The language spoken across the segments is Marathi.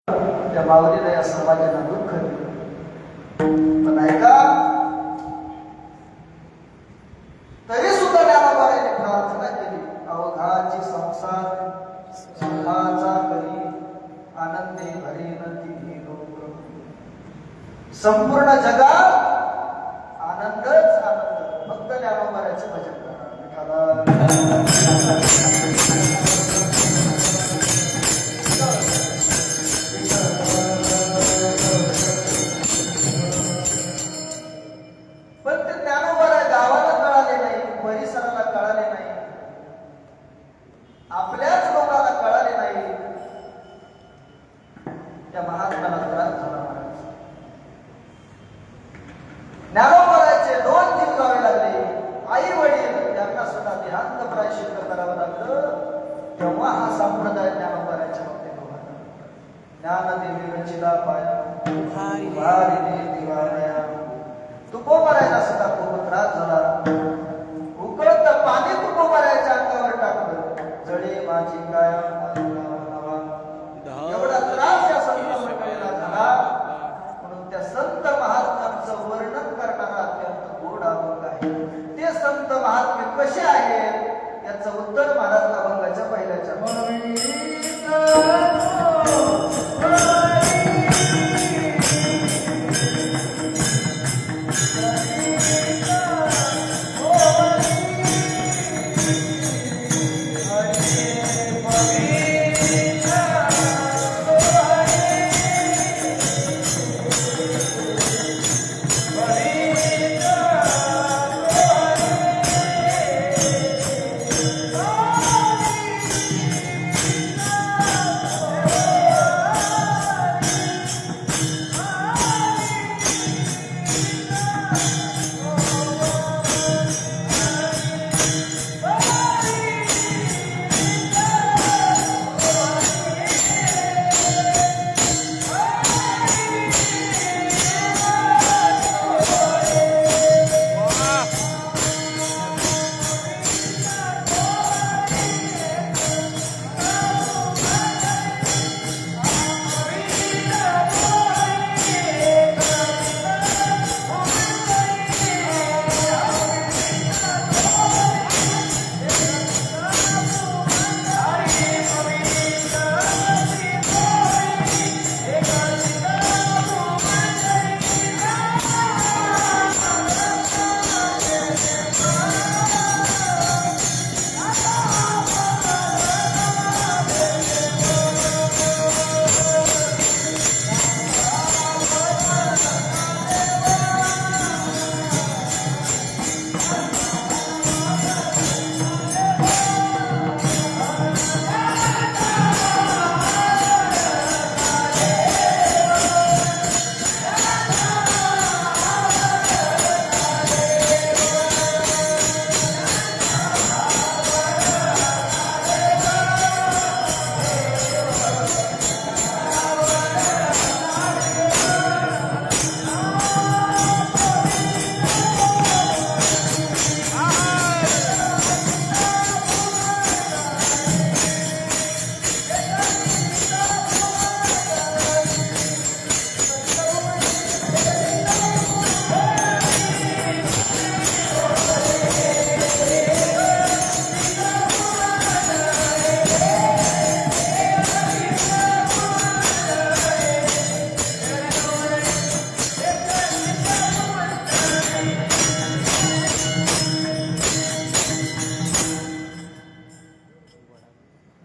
त्या माऊलीला या समाजाला दुःख दिलं. पण ऐका, तरी सुद्धा ज्ञानोबाने प्रार्थना केली, अवघाची संसार सुखाचा करी आनंदे भरीन तिन्ही लोक. संपूर्ण जगात आनंदच आनंद, फक्त ज्ञानोबाचे भजन करा. पण ते ज्ञानोबाला गावाला कळाले नाही, परिसराला कळाले नाही, आपल्याच लोकांना कळाले नाही. त्या महात्म्याला त्रास झाला. ज्ञानोबाचे 2 दिवस जावे लागले. आई वडील यांना सुद्धा देहांत प्रायश्चित्त करावं लागलं. तेव्हा हा संप्रदाय ज्ञानोबाच्या बाबतीत होता. ज्ञानदेवी रचिला पाया भारी दिवाळ्या. तुकोबारायला सुद्धा खूप त्रास झाला. उकळत पाणी तुकोबारायच्या अंगावर टाकलं. जळे माझी काया एवढा त्रास या संत मंडळीला झाला. म्हणून त्या संत महात्म्यांचं वर्णन करणारा अत्यंत गोड अभंग आहे. ते संत महात्मे कसे आहेत याचं उत्तर महाराज अभंगाच्या पहिल्याच्या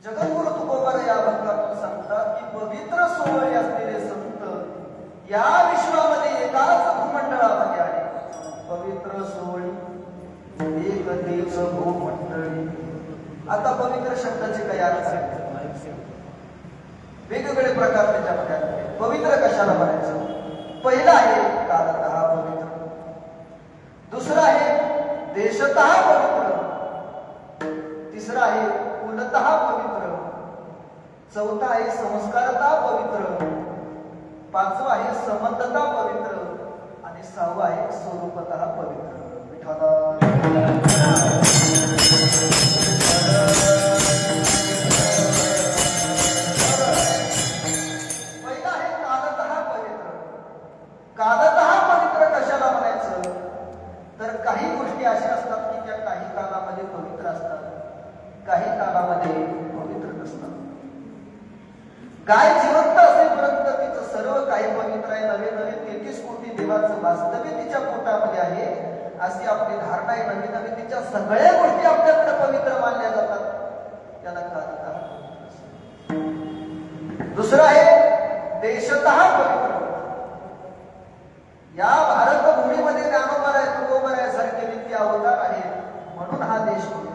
जगद्गुरु तुकोबार या अभंगातून सांगतात की पवित्र सोहळे असलेले संत या विश्वामध्ये एकाच भूमंडळामध्ये आहे. पवित्र सोहळी एक देश भूमंडळी. आता पवित्र शब्दाचे काही अर्थ आहेत, वेगवेगळे प्रकार त्याच्यामध्ये आहेत. पवित्र कशाला म्हणायचं? पहिला आहे कालतः पवित्र, दुसरा आहे देशतः पवित्र, तिसरा आहे कुलतः पवित्र, चौथा आहे संस्कारतः पवित्र, पाचवा आहे संबंधतः पवित्र आणि सहावा आहे स्वरूपतः पवित्र. विठ्ठला गाय जिवंत असेपर्यंत तिचं सर्व काही पवित्र आहे. नवे नवे 33 कोटी देवाचं वास्तव्य तिच्या पोटामध्ये आहे अशी आपली धारणा आहे. नवीन नवीन तिच्या सगळ्या गोष्टी आपल्याकडे पवित्र मानल्या जातात. त्याला कालिका दुसरं आहे देशतः पवित्र. या भारतभूमीमध्ये ज्ञानोबा आहे, तुकोबा आहे सारखे नित्य अवतार आहेत म्हणून हा देश पवित्र.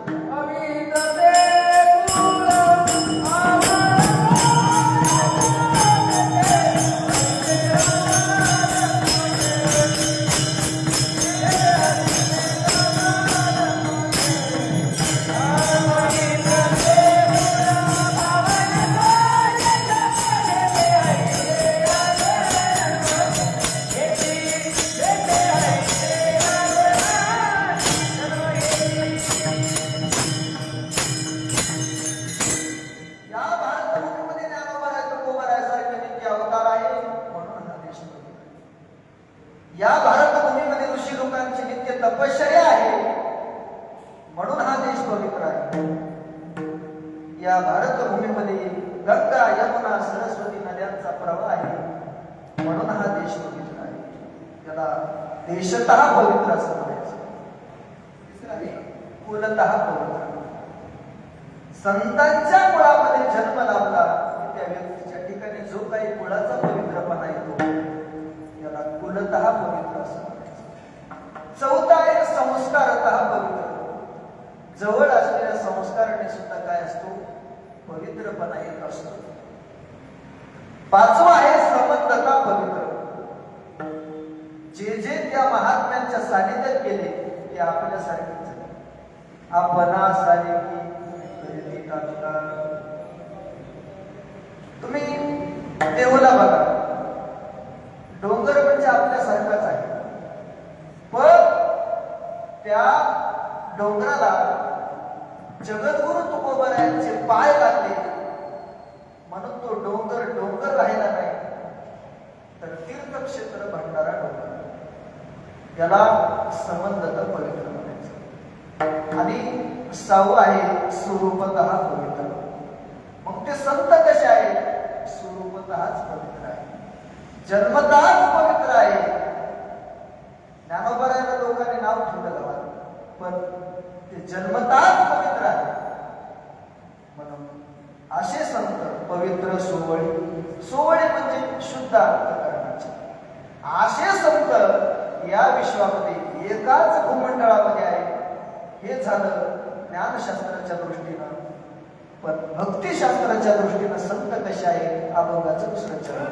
या भारतभूमीमध्ये ऋषी लोकांची नित्य तपश्चर्या आहे म्हणून हा देश पवित्र आहे. या भारतभूमीमध्ये गंगा यमुना सरस्वती नद्यांचा प्रवाह आहे म्हणून हा देश पवित्र आहे. त्याला देशतः पवित्र असं म्हणायचं. तिसरं आहे कुलतः पवित्र. संतांच्या कुळामध्ये जन्म लावला की त्या व्यक्तीच्या ठिकाणी जो काही कुळाचा पवित्रपणा येतो त्याला कुलतः पवित्र असं म्हणायचं. चौथा आहे संस्कारतः पवित्र. जवळ असलेल्या संस्काराने सुद्धा काय असतो पवित्रपणा येत असतो. पाचवा आहे समंतता पवित्र. जे जे त्या महात्म्यांच्या सानिध्यात गेले ते आपल्यासारखेच झाले. आपणा सारखी तुम्ही देवाला बघा, डोंगर म्हणजे आपल्यासारखाच आहे पण त्या डोंगराला जगद्गुरु तुकोबरायांचे पाय लागले म्हणून तो डोंगर डोंगर राहिला नाही तर तीर्थक्षेत्र भंडारा डोंगर. याला संबंधता पवित्र म्हणायचं. आणि सहावं आहे स्वरूपतः पवित्र. मग ते संत कसे आहेत? स्वरूपतःच पवित्र आहे, जन्मतःच पवित्र आहे. ज्ञानोबरायांना लोकांनी नाव ठेवलं गावात पण ते जन्मतःच पवित्र आहे. म्हणून असे संत पवित्र सोवळी. सोवळी म्हणजे शुद्ध अंतःकरणाचे. असे संत या विश्वामध्ये एकाच भूमंडळामध्ये आहे. हे झालं ज्ञानशास्त्राच्या दृष्टीनं. पण भक्तिशास्त्राच्या दृष्टीनं संत कसे आहे अभंगाचं दुसरं चरण.